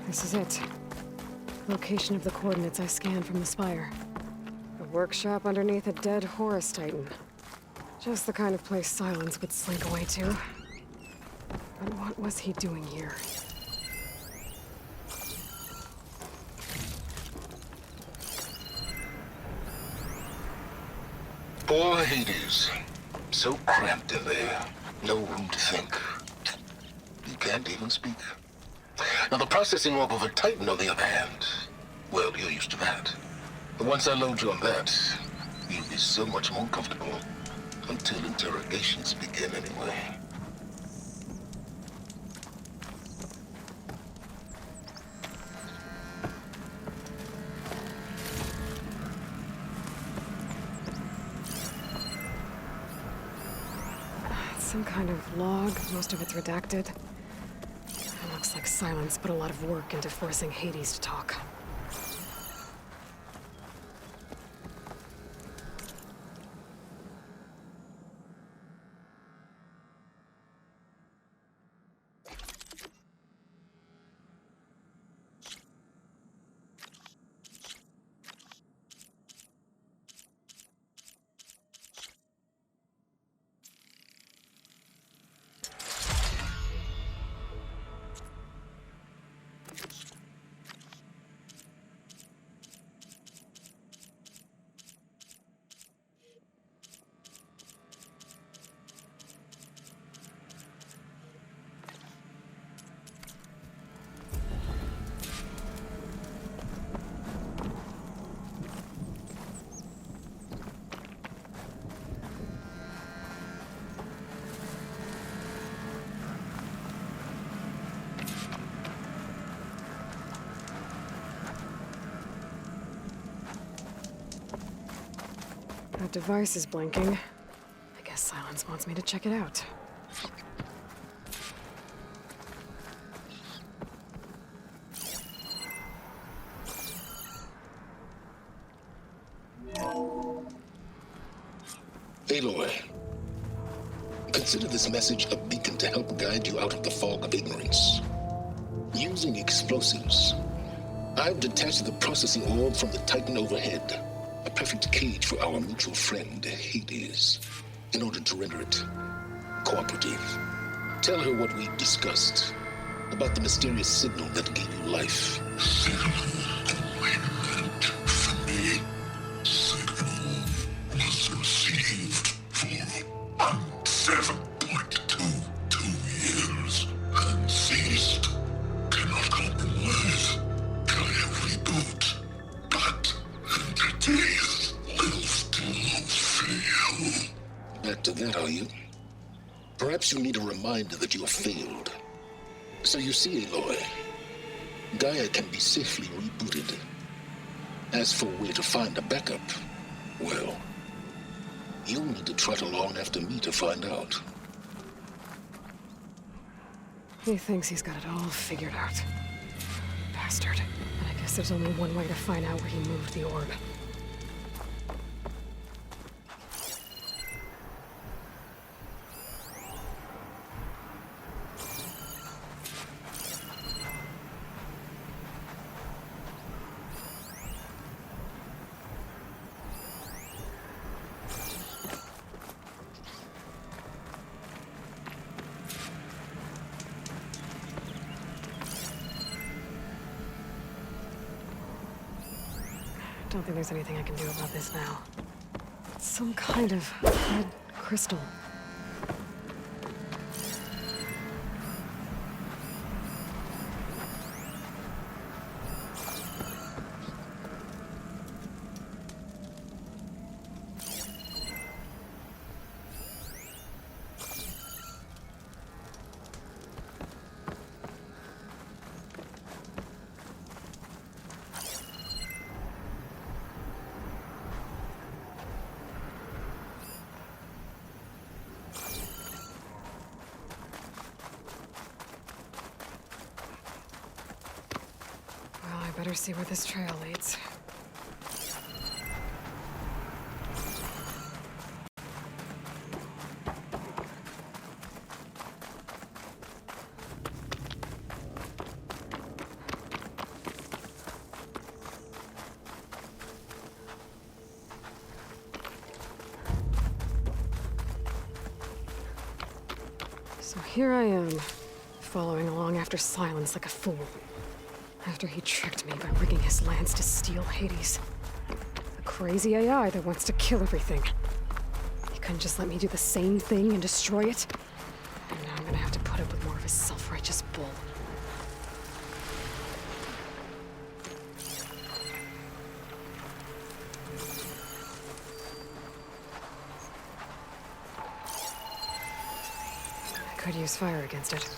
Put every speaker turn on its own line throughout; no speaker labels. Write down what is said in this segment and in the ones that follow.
This is it. Location of the coordinates I scanned from the spire. A workshop underneath a dead Horus Titan. Just the kind of place Silence would slink away to. But what was he doing here?
Poor Hades. So cramped in there. No room to think. You can't even speak. Now the processing orb of a Titan, on the other hand, well, you're used to that. But once I load you on that, you'll be so much more comfortable. Until interrogations begin anyway.
Some kind of log, most of it's redacted. It looks like Silence put a lot of work into forcing Hades to talk. That device is blinking. I guess Silence wants me to check it out.
Aloy, consider this message a beacon to help guide you out of the fog of ignorance. Using explosives, I've detached the processing orb from the Titan overhead. A perfect cage for our mutual friend, Hades, in order to render it cooperative. Tell her what we discussed about the mysterious signal that gave you life.
Signal awaited from me. Signal was received for 7.22 years and ceased. Cannot compromise. Can reboot. But entities will still fail.
Back to that, are you? Perhaps you need a reminder that you have failed. So you see, Aloy, Gaia can be safely rebooted. As for where to find a backup, well, you'll need to trot along after me to find out.
He thinks he's got it all figured out. Bastard. And I guess there's only one way to find out where he moved the orb. Don't think there's anything I can do about this now. It's some kind of red crystal. Better see where this trail leads. here I am, following along after Silence like a fool. After he tricked me by rigging his lance to steal Hades. A crazy AI that wants to kill everything. He couldn't just let me do the same thing and destroy it? And now I'm gonna have to put up with more of his self-righteous bull. I could use fire against it.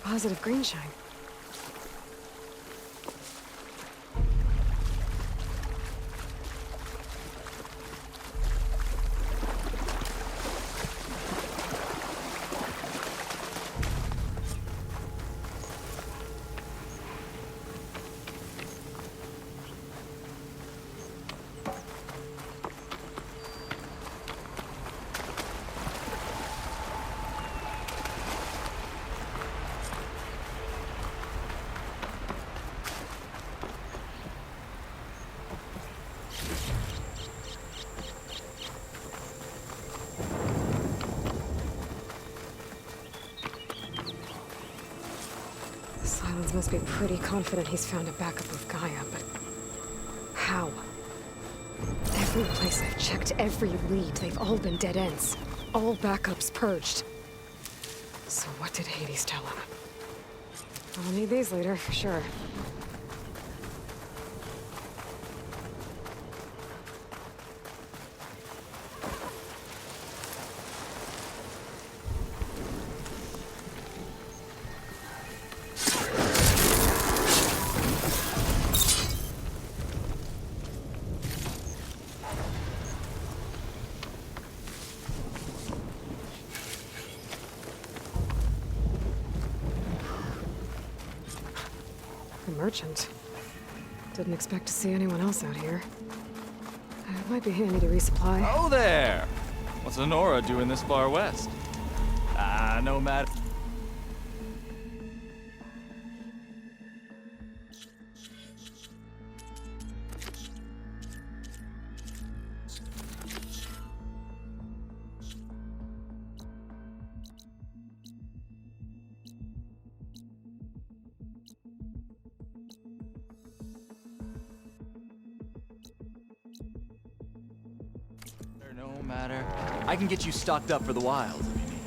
Positive green shine. Silence must be pretty confident he's found a backup of Gaia, but how? Every place I've checked, every lead, they've all been dead ends. All backups purged. So what did Hades tell him? I'll need these later, for sure. A merchant. Didn't expect to see anyone else out here. It might be handy to resupply.
Oh there! What's Honora doing this far west? No matter. No matter. I can get you stocked up for the wild if you need.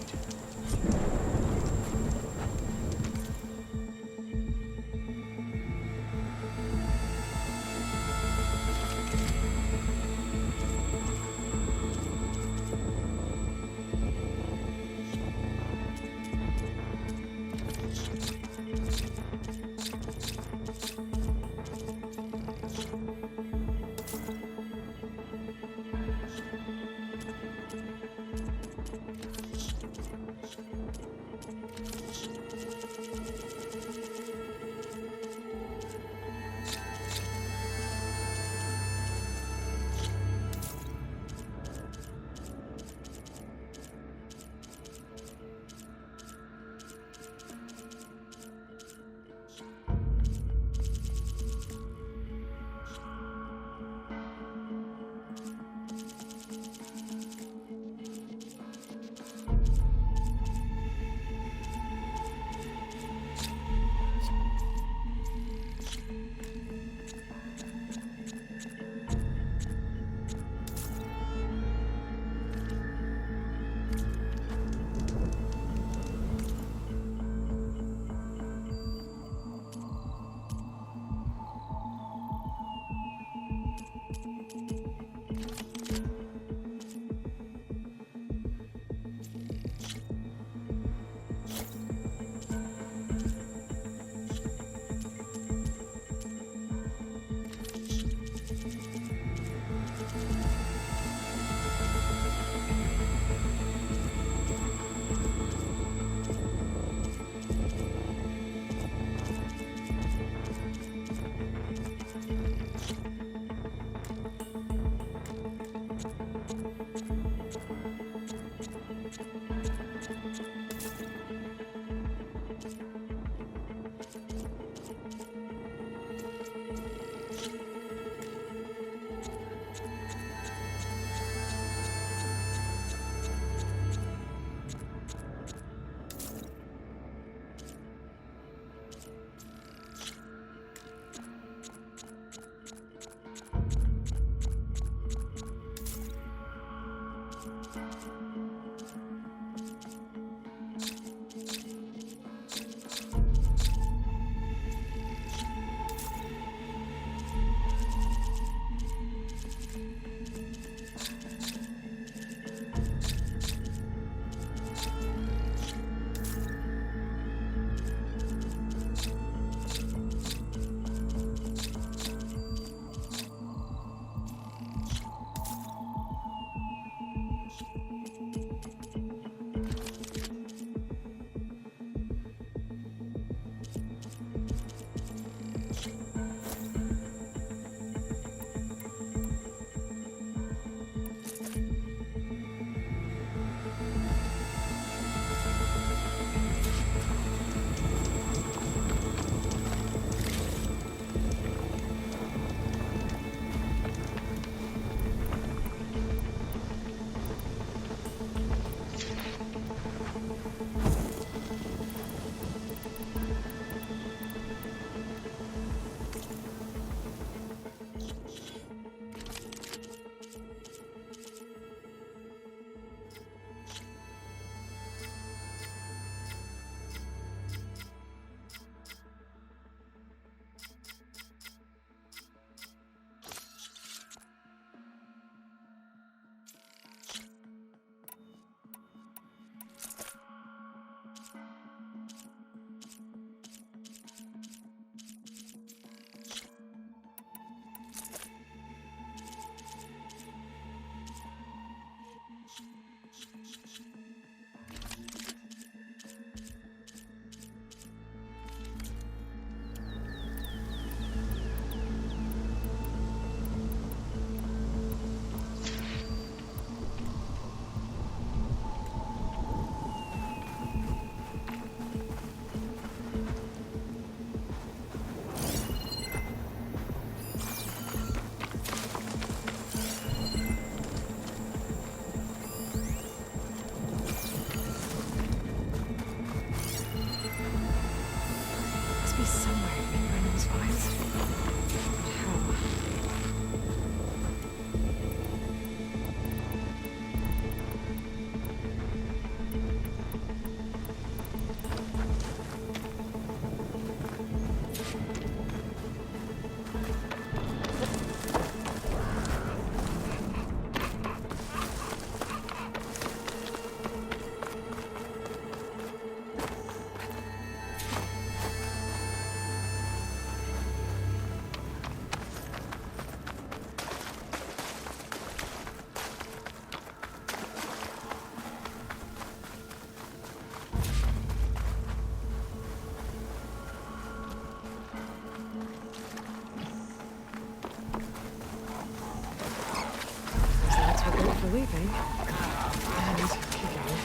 And keep going.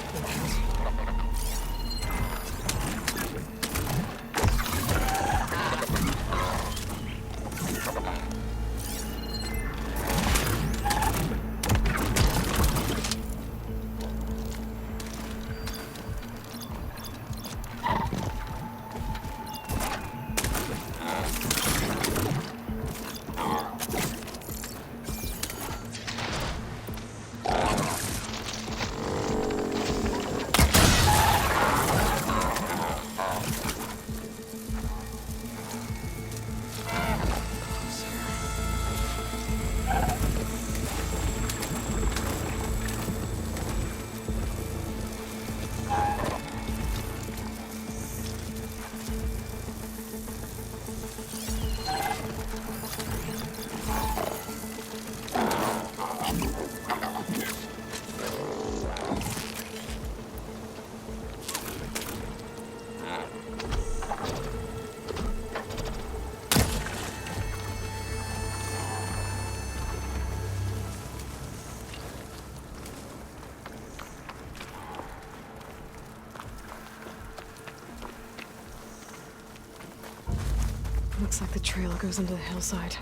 Looks like the trail goes into the hillside.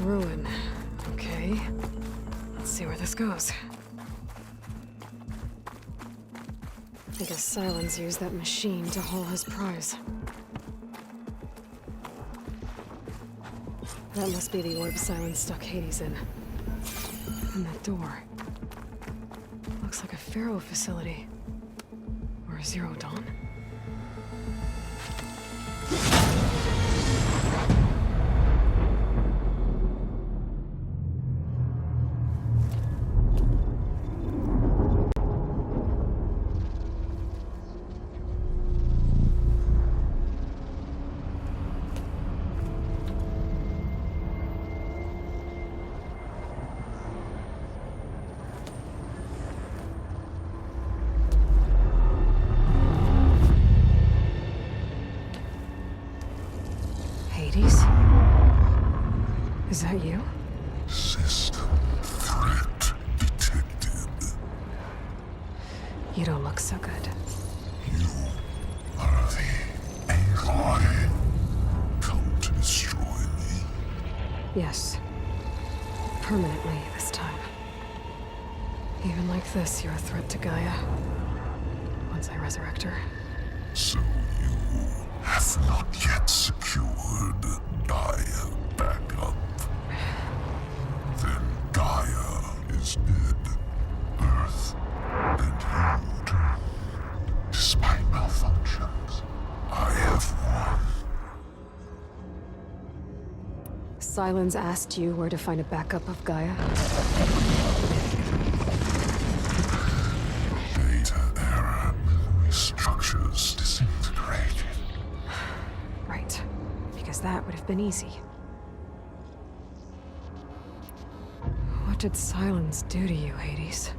Ruin. Okay. Let's see where this goes. I guess Silence used that machine to haul his prize. That must be the orb Silence stuck Hades in. And that door. Looks like a Pharaoh facility. Or a Zero Dawn. Hades? Is that you?
System threat detected.
You don't look so good.
You are the Aloy. Come to destroy me.
Yes. Permanently this time. Even like this, you're a threat to Gaia. Once I resurrect her.
So you have not yet secured Gaia back up. Then Gaia is dead. Earth and you too. Despite malfunctions, I have won.
Silence asked you where to find a backup of Gaia?
Data era memory structures disintegrated.
Right. Because that would have been easy. What did Silence do to you, Hades?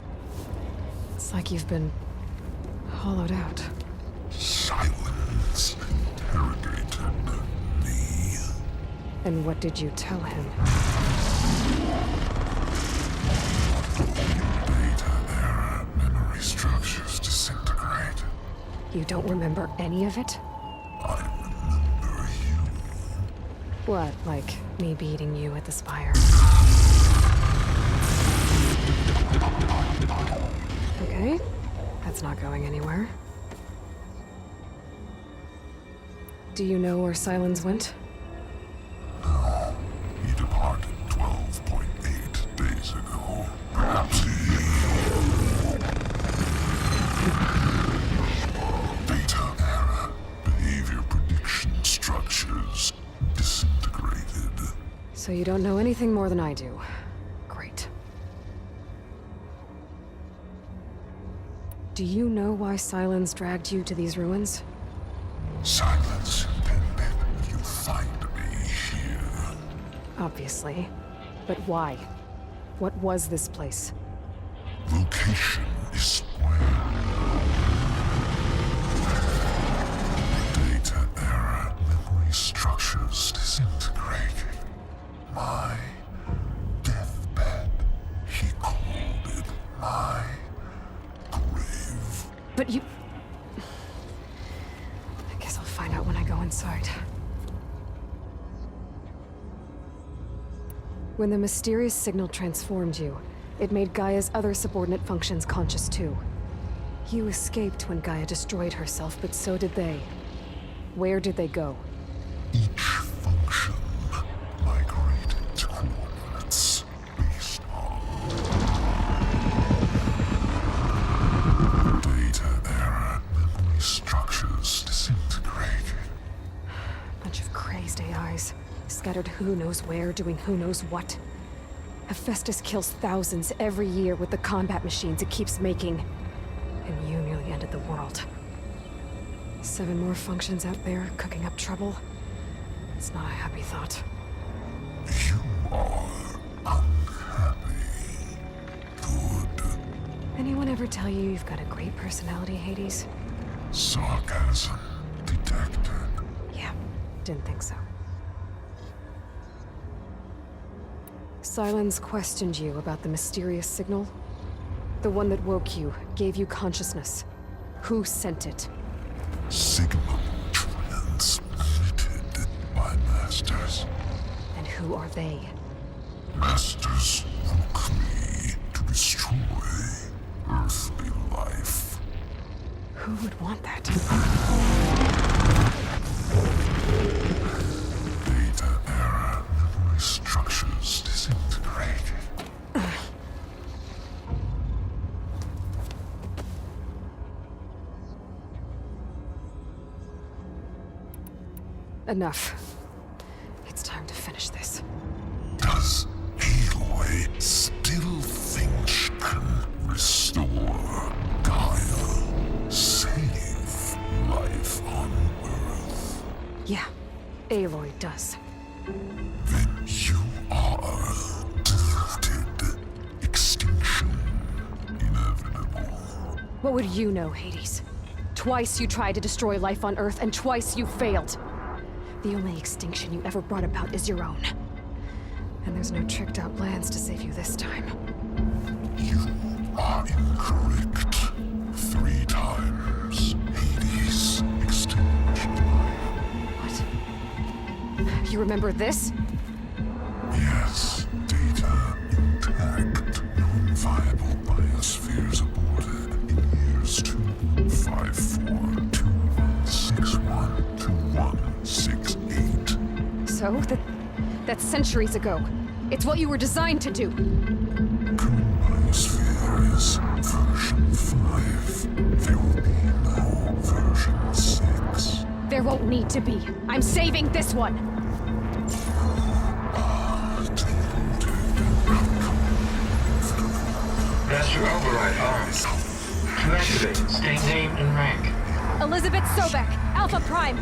It's like you've been hollowed out.
Silence interrogated me.
And what did you tell him?
Data era memory structures disintegrate.
You don't remember any of it?
I remember you.
What, like me beating you at the Spire? Okay, that's not going anywhere. Do you know where Silence went?
No, he departed 12.8 days ago. Perhaps he... Data era behavior prediction structures disintegrated.
So you don't know anything more than I do. Great. Do you know why Silence dragged you to these ruins?
Silence intended you
obviously. But why? What was this place?
Location is square. Data error. Memory structures disintegrating. My deathbed. He called it my grave.
But you... I guess I'll find out when I go inside. When the mysterious signal transformed you, it made Gaia's other subordinate functions conscious too. You escaped when Gaia destroyed herself, but so did they. Where did they go?
Each function migrated to coordinates based on data error. Memory structures disintegrated.
Bunch of crazed AIs, scattered who knows where, doing who knows what. Hephaestus kills thousands every year with the combat machines it keeps making. And you nearly ended the world. 7 more functions out there, cooking up trouble. It's not a happy thought.
You are unhappy. Good.
Anyone ever tell you you've got a great personality, Hades?
Sarcasm detected.
Yeah, didn't think so. Sylens questioned you about the mysterious signal. The one that woke you, gave you consciousness. Who sent it?
Signal transmitted by masters.
And who are they?
Masters woke me to destroy earthly life.
Who would want that?
Data error. Memory structures disintegrated.
Enough. It's time to finish this.
Does Aloy still think she can restore Gaia? Save life on Earth?
Yeah, Aloy does.
Then you are deluded. Extinction inevitable.
What would you know, Hades? Twice you tried to destroy life on Earth, and twice you failed. The only extinction you ever brought about is your own. And there's no tricked-out plans to save you this time.
You are incorrect. 3 times. Hades. Extinction.
What? You remember this?
Yes. Data intact. Non-viable biospheres aborted in years 254, 2161, 2168.
So? That's centuries ago. It's what you were designed to do.
Biosphere is version 5. There will be no version 6.
There won't need to be. I'm saving this one!
Master override armed. To activate, state name and rank.
Elizabeth Sobek, Alpha Prime!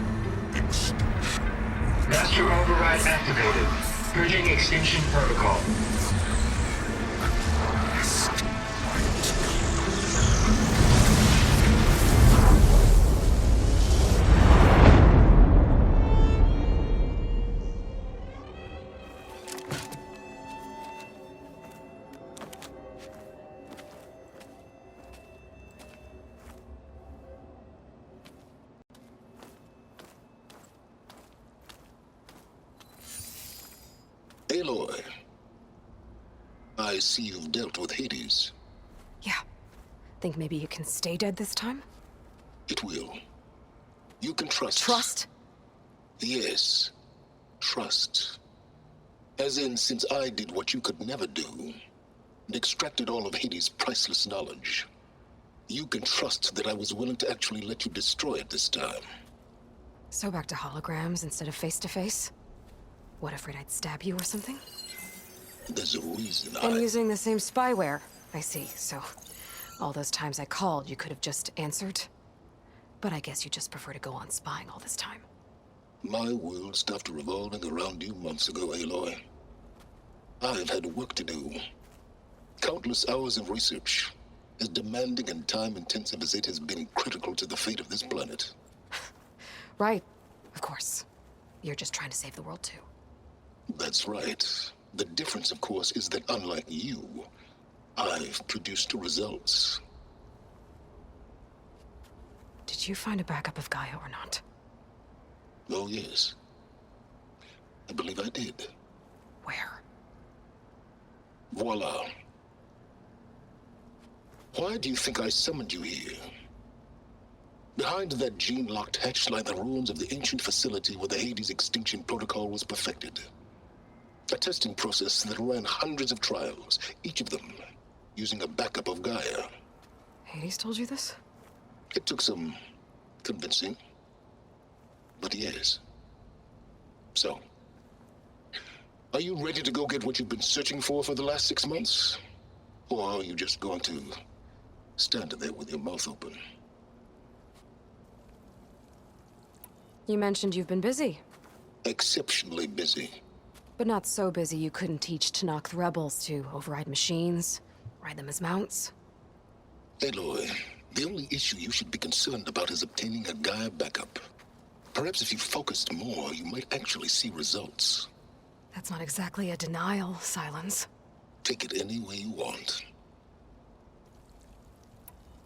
Master override activated. Purging extinction protocol.
Aloy, I see you've dealt with Hades.
Yeah. Think maybe you can stay dead this time?
It will. You can trust.
Trust?
Yes. Trust. As in, since I did what you could never do, and extracted all of Hades' priceless knowledge, you can trust that I was willing to actually let you destroy it this time.
So back to holograms instead of face-to-face? What, afraid I'd stab you or something?
There's a reason
And using the same spyware. I see, so... all those times I called, you could have just answered? But I guess you just prefer to go on spying all this time.
My world stopped revolving around you months ago, Aloy. I've had work to do. Countless hours of research, as demanding and time-intensive as it has been critical to the fate of this planet.
Right. Of course. You're just trying to save the world, too.
That's right. The difference, of course, is that unlike you, I've produced results.
Did you find a backup of Gaia or not?
Oh, yes. I believe I did.
Where?
Voila. Why do you think I summoned you here? Behind that gene-locked hatch lie the ruins of the ancient facility where the Hades extinction protocol was perfected. A testing process that ran hundreds of trials, each of them using a backup of Gaia.
Hades told you this?
It took some convincing, but yes. So, are you ready to go get what you've been searching for the last 6 months? Or are you just going to stand there with your mouth open?
You mentioned you've been busy.
Exceptionally busy.
But not so busy you couldn't teach Tanakh the rebels to override machines, ride them as mounts.
Aloy, the only issue you should be concerned about is obtaining a Gaia backup. Perhaps if you focused more, you might actually see results.
That's not exactly a denial, Silence.
Take it any way you want.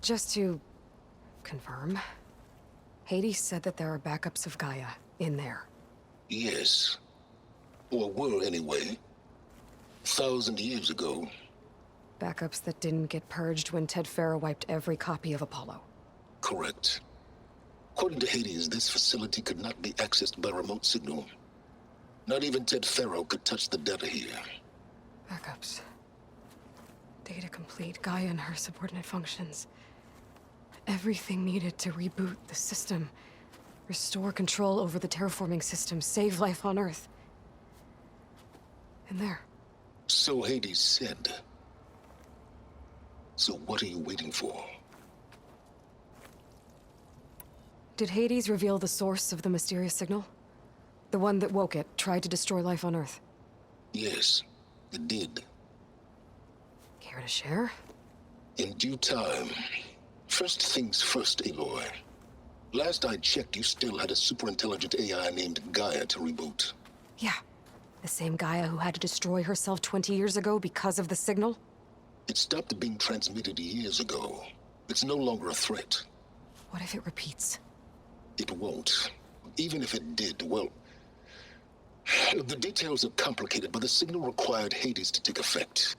Just to confirm, Hades said that there are backups of Gaia in there.
Yes. Or were anyway. 1,000 years ago.
Backups that didn't get purged when Ted Farrow wiped every copy of Apollo.
Correct. According to Hades, this facility could not be accessed by remote signal. Not even Ted Farrow could touch the data here.
Backups. Data complete, Gaia and her subordinate functions. Everything needed to reboot the system. Restore control over the terraforming system, save life on Earth. And there.
So Hades said. So what are you waiting for?
Did Hades reveal the source of the mysterious signal? The one that woke it, tried to destroy life on Earth?
Yes, it did.
Care to share?
In due time. First things first, Aloy. Last I checked, you still had a superintelligent AI named Gaia to reboot.
Yeah. The same Gaia who had to destroy herself 20 years ago because of the signal?
It stopped being transmitted years ago. It's no longer a threat.
What if it repeats?
It won't. Even if it did, well... The details are complicated, but the signal required Hades to take effect.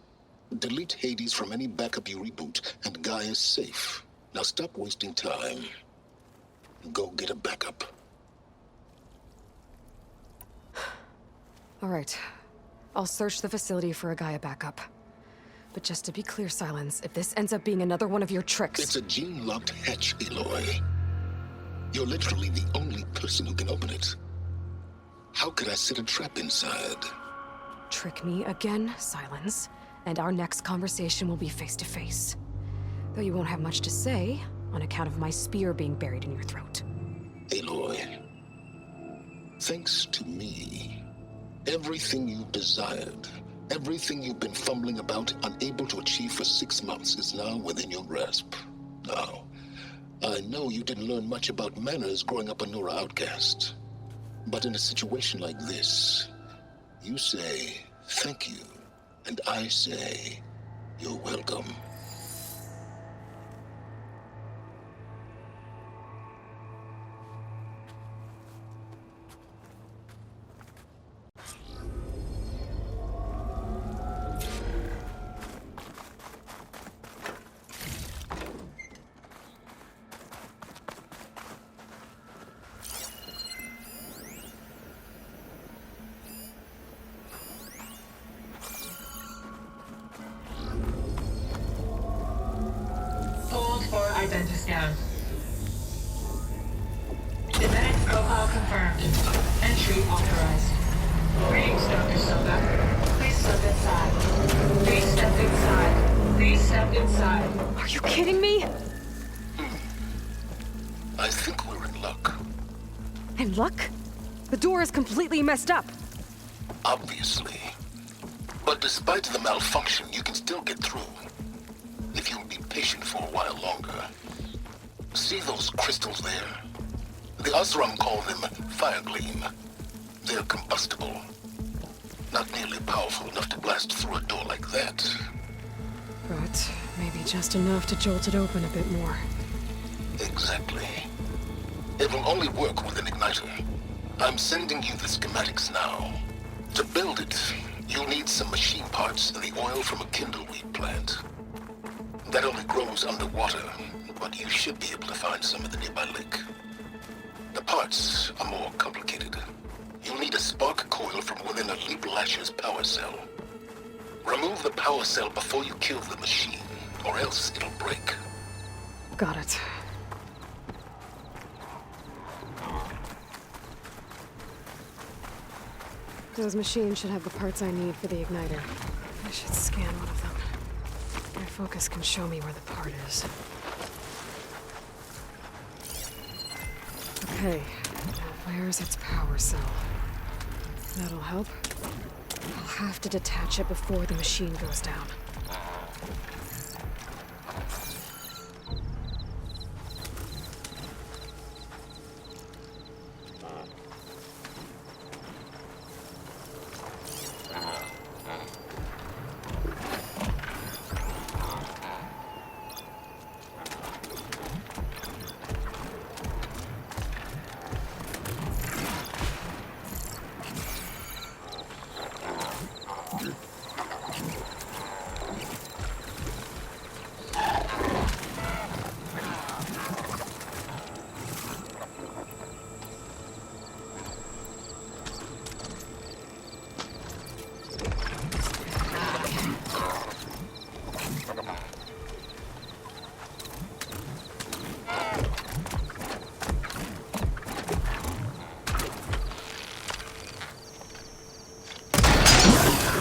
Delete Hades from any backup you reboot, and Gaia's safe. Now stop wasting time. Go get a backup.
All right. I'll search the facility for a Gaia backup. But just to be clear, Silence, if this ends up being another one of your tricks...
It's a gene-locked hatch, Aloy. You're literally the only person who can open it. How could I set a trap inside?
Trick me again, Silence, and our next conversation will be face-to-face. Though you won't have much to say, on account of my spear being buried in your throat.
Aloy, thanks to me, everything you desired, everything you've been fumbling about, unable to achieve for 6 months, is now within your grasp. Now, I know you didn't learn much about manners growing up a Nora outcast. But in a situation like this, you say, thank you, and I say, you're welcome.
Hold for identiscan. Genetic profile confirmed. Entry authorized. Greetings, Dr. Silva. Please step inside. Please step inside. Please step inside.
Are you kidding me?
I think we're in luck.
And luck? The door is completely messed up.
Obviously. But despite the malfunction, you can still get through. If you'll be patient for a while longer. See those crystals there? The Osram call them fire gleam. They're combustible. Not nearly powerful enough to blast through a door like that.
But maybe just enough to jolt it open a bit more.
Exactly. It will only work with an igniter. I'm sending you the schematics now. To build it, you'll need some machine parts and the oil from a kindleweed plant. That only grows underwater, but you should be able to find some in the nearby lake. The parts are more complicated. You'll need a spark coil from within a Leap Lasher's power cell. Remove the power cell before you kill the machine, or else it'll break.
Got it. Those machines should have the parts I need for the igniter. I should scan one of them. My focus can show me where the part is. Okay, now where's its power cell? That'll help. I'll have to detach it before the machine goes down.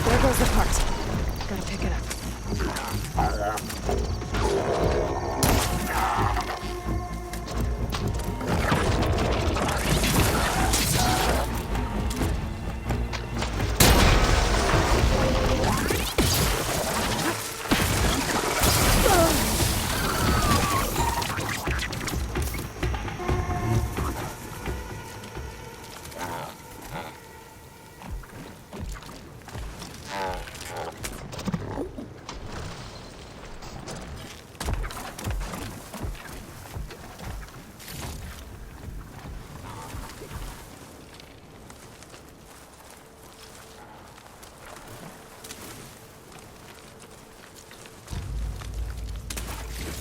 There goes the part. Gotta pick it up.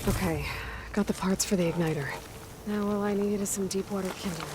Okay, got the parts for the igniter. Now all I need is some deep water kindling.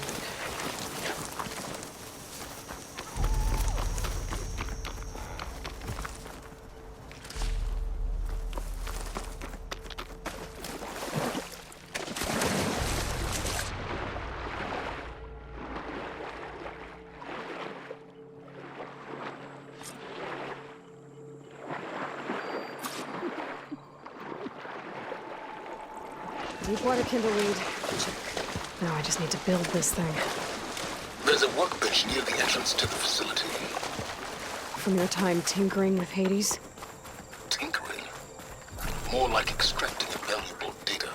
Deepwater kindleweed. Check. Now I just need to build this thing.
There's a workbench near the entrance to the facility.
From your time tinkering with Hades?
Tinkering? More like extracting valuable data.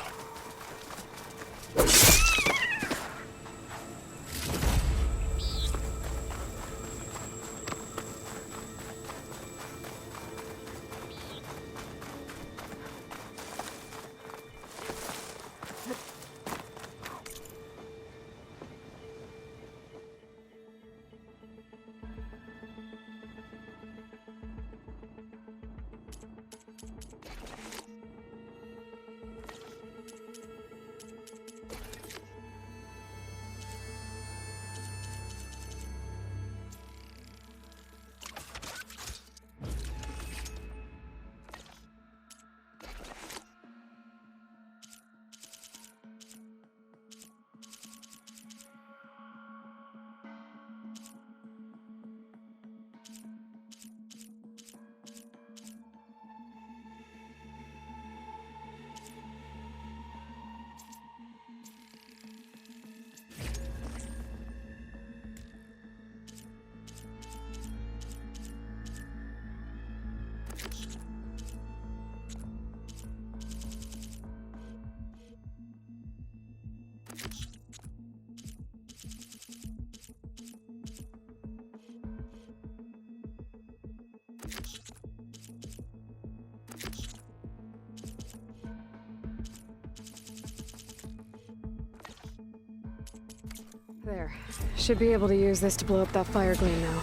There. Should be able to use this to blow up that fire gleam now.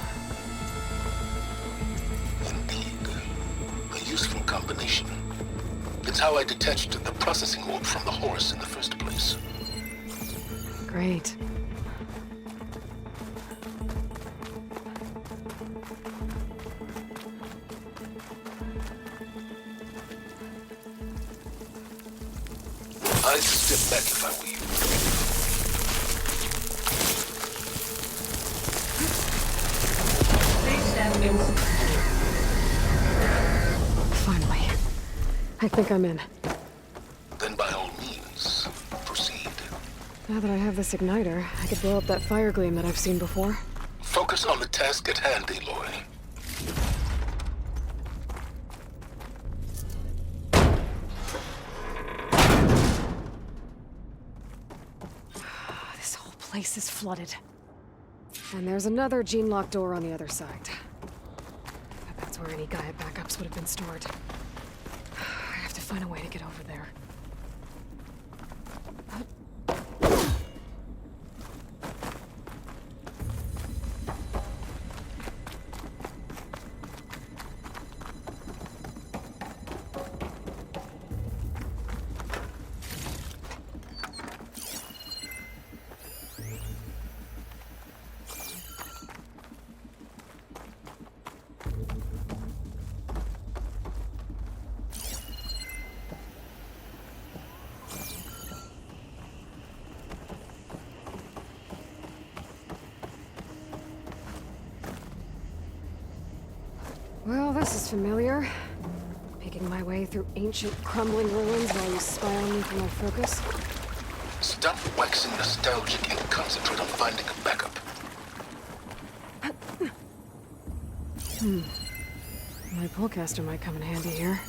Indeed. A useful combination. It's how I detached the processing orb from the Horus in the first place.
Great.
I'd step back if I were you.
Please step inside.
Finally. I think I'm in.
Then by all means, proceed.
Now that I have this igniter, I could blow up that fire gleam that I've seen before.
Focus on the task at hand, Aloy.
This whole place is flooded. And there's another gene-locked door on the other side. But that's where any Gaia backups would have been stored. I have to find a way to get over there. Well, this is familiar. Making my way through ancient, crumbling ruins while you spy on me for my focus.
Stop waxing nostalgic and concentrate on finding a backup.
My pullcaster might come in handy here.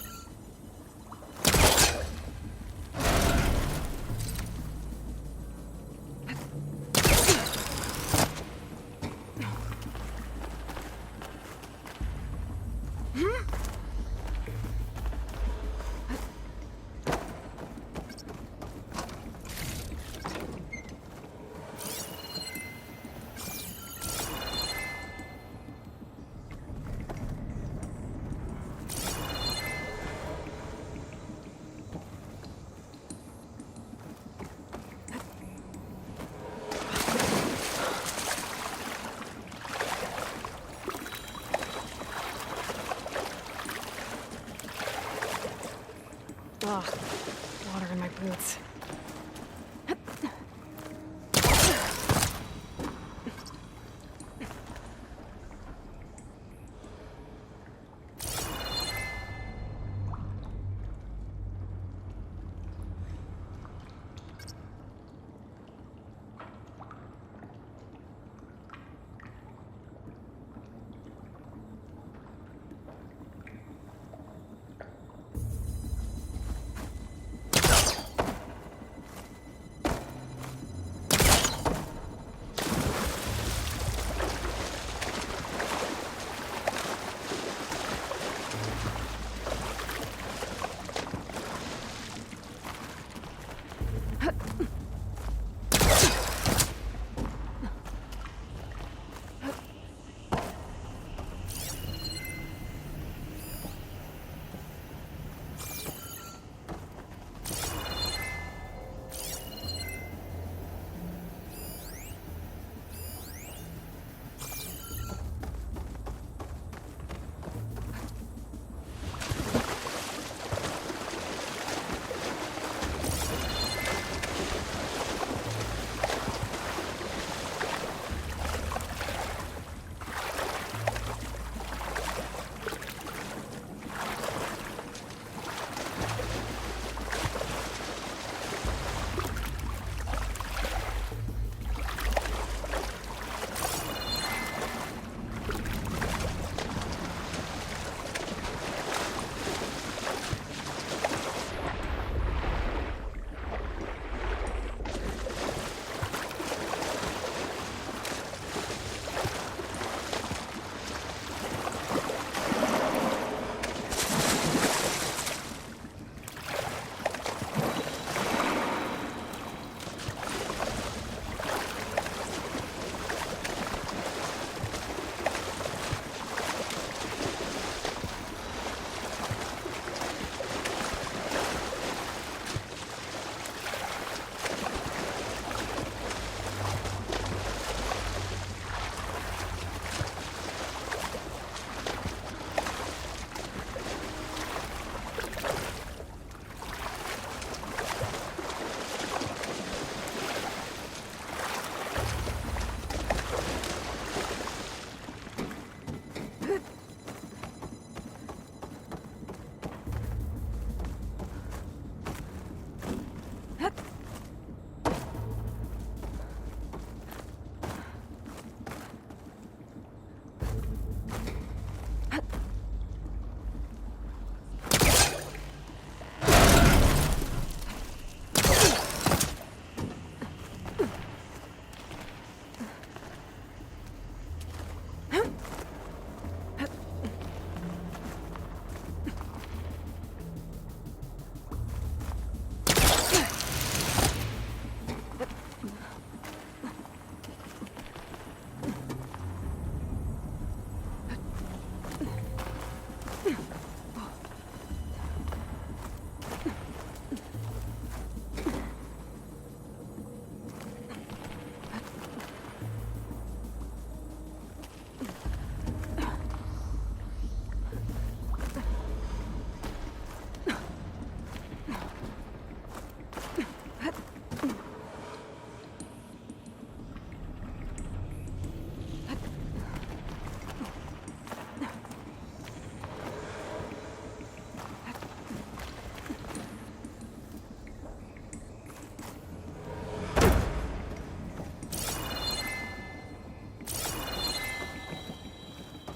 Ugh, water in my boots.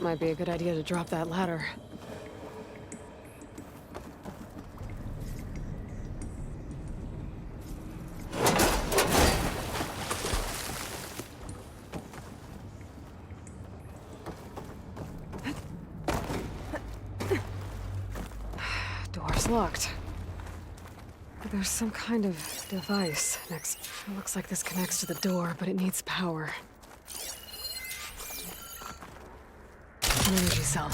Might be a good idea to drop that ladder. Door's locked. There's some kind of device next. It looks like this connects to the door, but it needs power. An energy cell.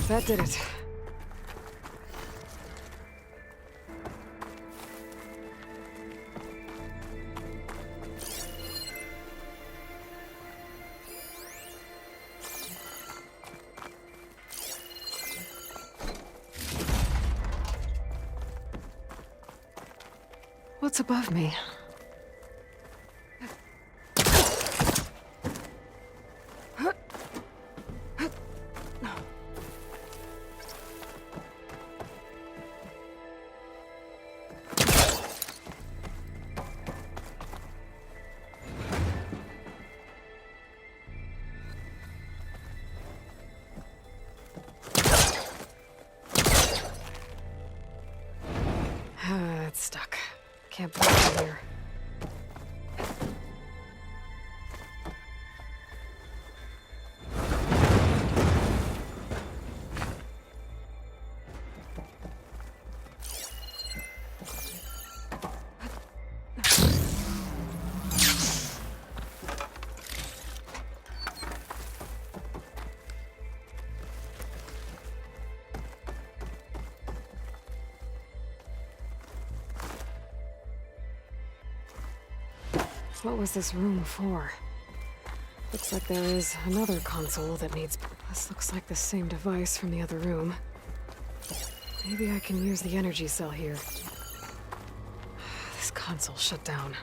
That did it. What's above me? It's stuck. Can't break it here. What was this room for? Looks like there is another console that needs... This looks like the same device from the other room. Maybe I can use the energy cell here. This console shut down.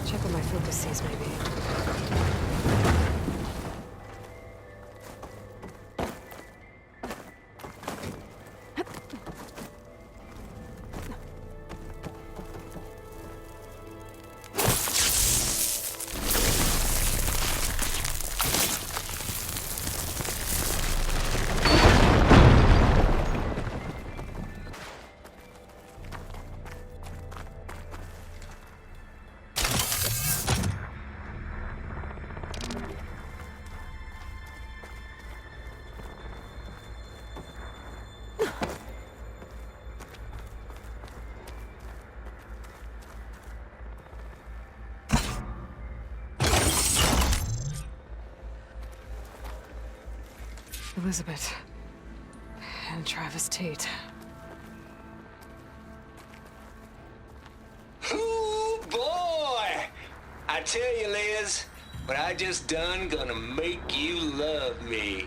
Check what my focus sees, maybe. Elizabeth. And Travis Tate.
Ooh, boy! I tell you, Liz, what I just done gonna make you love me.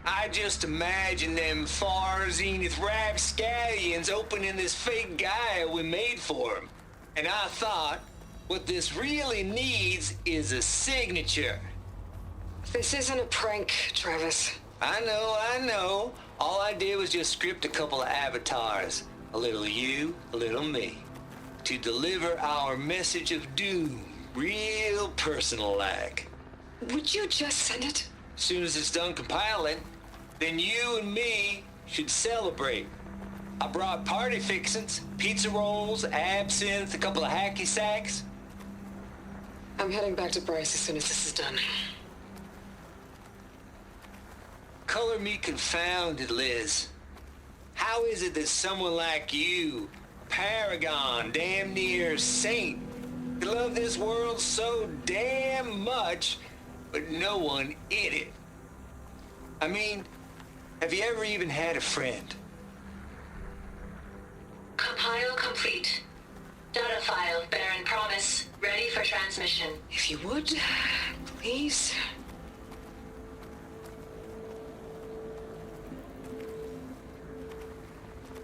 I just imagine them far zenith rapscallions opening this fake guy we made for him. And I thought, what this really needs is a signature.
This isn't a prank, Travis.
I know. All I did was just script a couple of avatars. A little you, a little me. To deliver our message of doom, real personal-like.
Would you just send it?
As soon as it's done compiling, then you and me should celebrate. I brought party fixins, pizza rolls, absinthe, a couple of hacky sacks.
I'm heading back to Bryce as soon as this is done.
Color me confounded, Liz. How is it that someone like you, paragon, damn near saint, could love this world so damn much, but no one in it? I mean, have you ever even had a friend?
Compile complete. Data file, Baron Promise, ready for transmission.
If you would, please.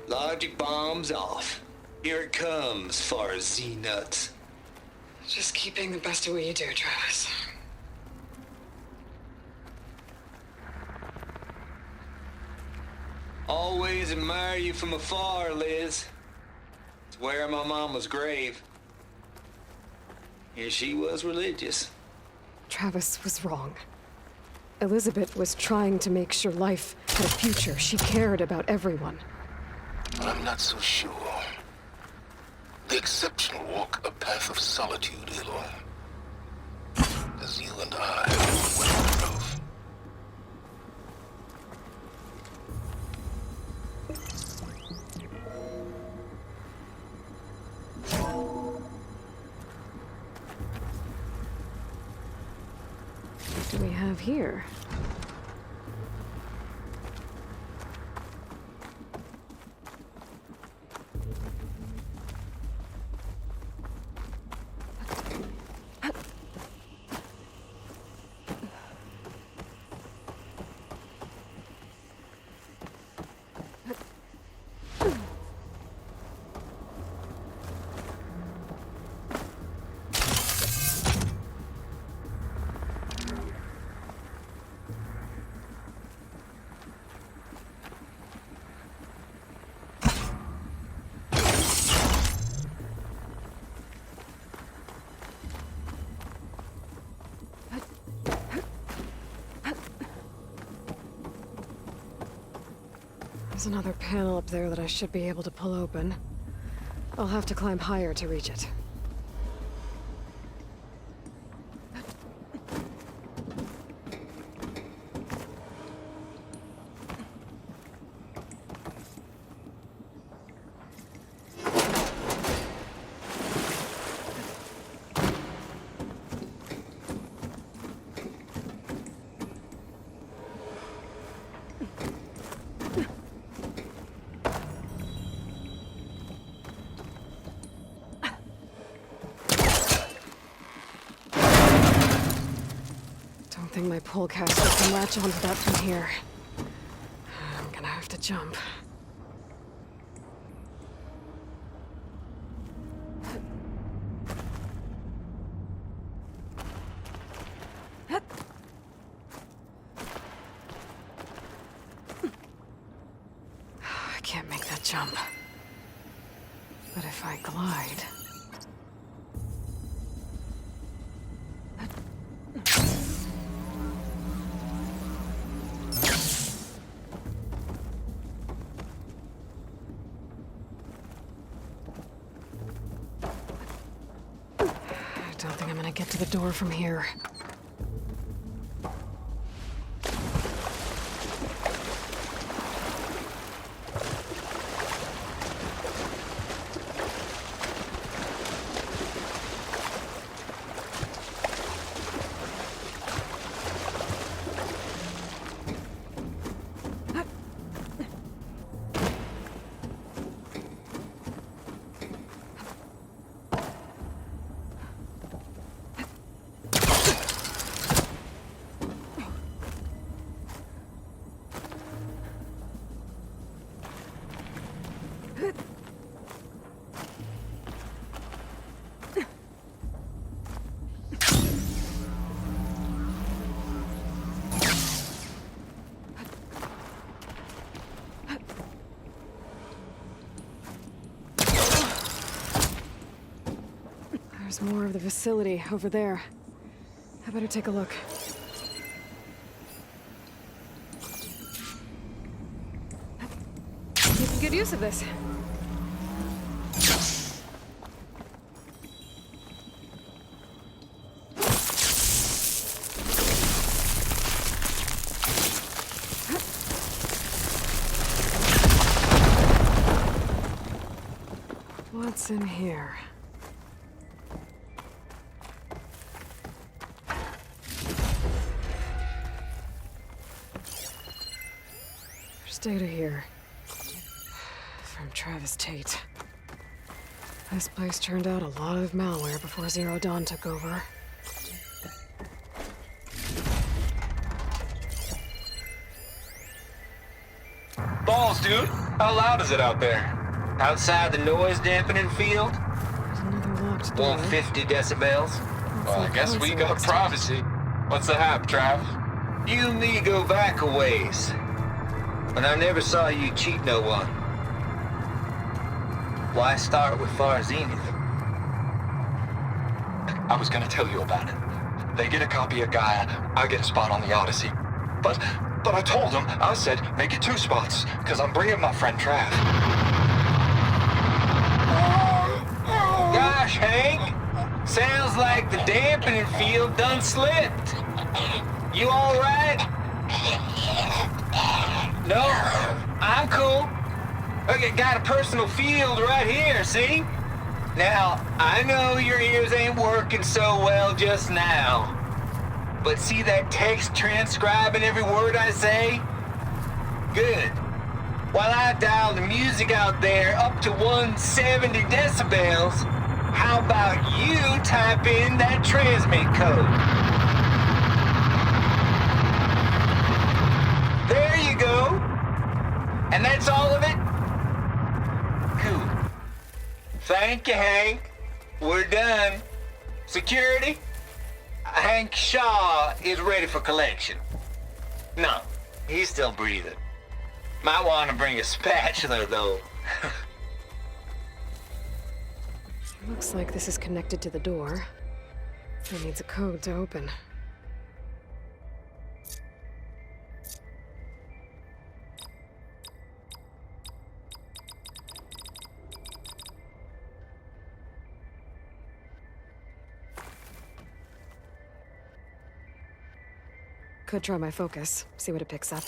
Logic bomb's off. Here it comes, far as Z-nuts.
Just keep being the best at what you do, Travis.
Always admire you from afar, Liz. It's where my mama's grave. Here she was religious.
Travis was wrong. Elizabeth was trying to make sure life had a future. She cared about everyone.
I'm not so sure. The exceptional walk a path of solitude, Aloy. As you and I were well of.
What do we have here? There's another panel up there that I should be able to pull open. I'll have to climb higher to reach it. I think my pullcaster can latch onto that from here. I'm gonna have to jump. I can't make that jump. But if I glide... I don't think I'm gonna get to the door from here. There's more of the facility over there. I better take a look. Making good use of this. What's in here? There's data here. From Travis Tate. This place turned out a lot of malware before Zero Dawn took over.
Balls, dude. How loud is it out there? Outside the noise dampening field?
There's another locked door.
150 decibels.
Well, I guess we got privacy. What's the hap, Trav?
You and me go back a ways. But I never saw you cheat no one. Why start with Far Zenith?
I was gonna tell you about it. They get a copy of Gaia, I get a spot on the Odyssey. But I told them, I said, make it 2 spots, because I'm bringing my friend Trav.
Gosh, Hank. Sounds like the dampening field done slipped. You all right? No, I'm cool. Okay, got a personal field right here, see? Now, I know your ears ain't working so well just now. But see that text transcribing every word I say? Good. While I dial the music out there up to 170 decibels, how about you type in that transmit code? There you go. And that's all of it? Cool. Thank you, Hank. We're done. Security? Hank Shaw is ready for collection. No, he's still breathing. Might want to bring a spatula, though.
Looks like this is connected to the door. It needs a code to open. Could try my focus, see what it picks up.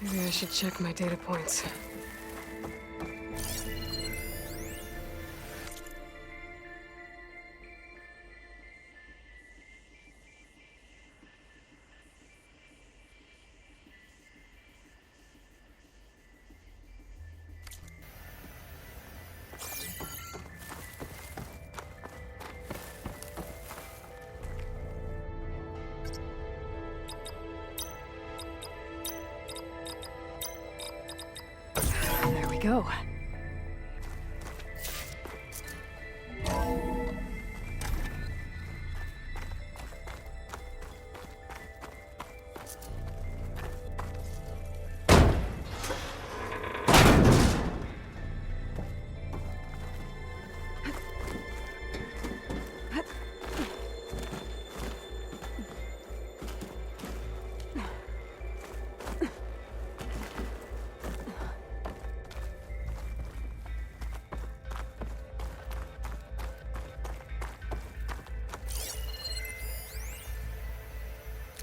Maybe I should check my data points. There we go.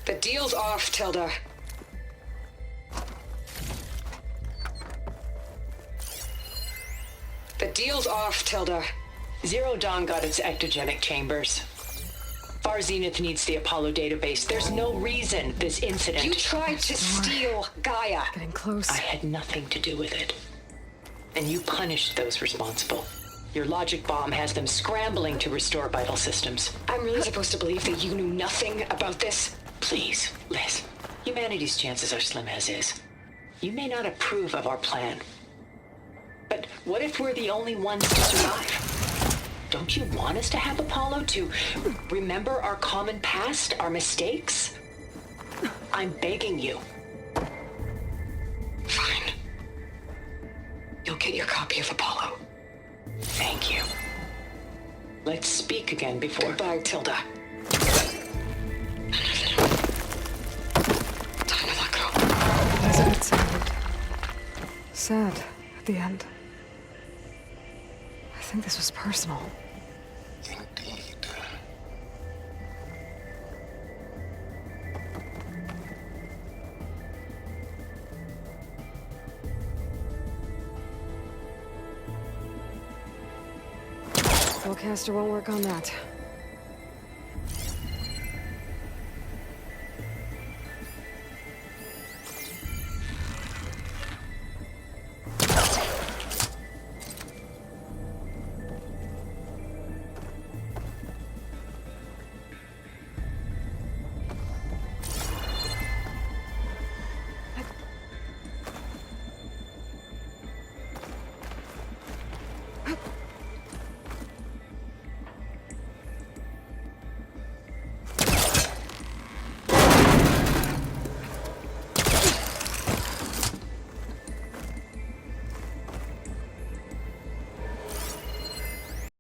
The deal's off, Tilda. The deal's off, Tilda.
Zero Dawn got its ectogenic chambers. Far Zenith needs the Apollo database. There's no reason this incident...
You tried to steal Gaia.
Getting close.
I had nothing to do with it. And you punished those responsible. Your logic bomb has them scrambling to restore vital systems.
I'm really supposed to believe that you knew nothing about this?
Please, Liz. Humanity's chances are slim as is. You may not approve of our plan. But what if we're the only ones to survive? Don't you want us to have Apollo to remember our common past, our mistakes? I'm begging you.
Fine. You'll get your copy of Apollo.
Thank you. Let's speak again before...
Goodbye, Tilda. Time to let go.
That's a bit silent. sad at the end. I think this was personal.
Indeed.
Spellcaster won't work on that.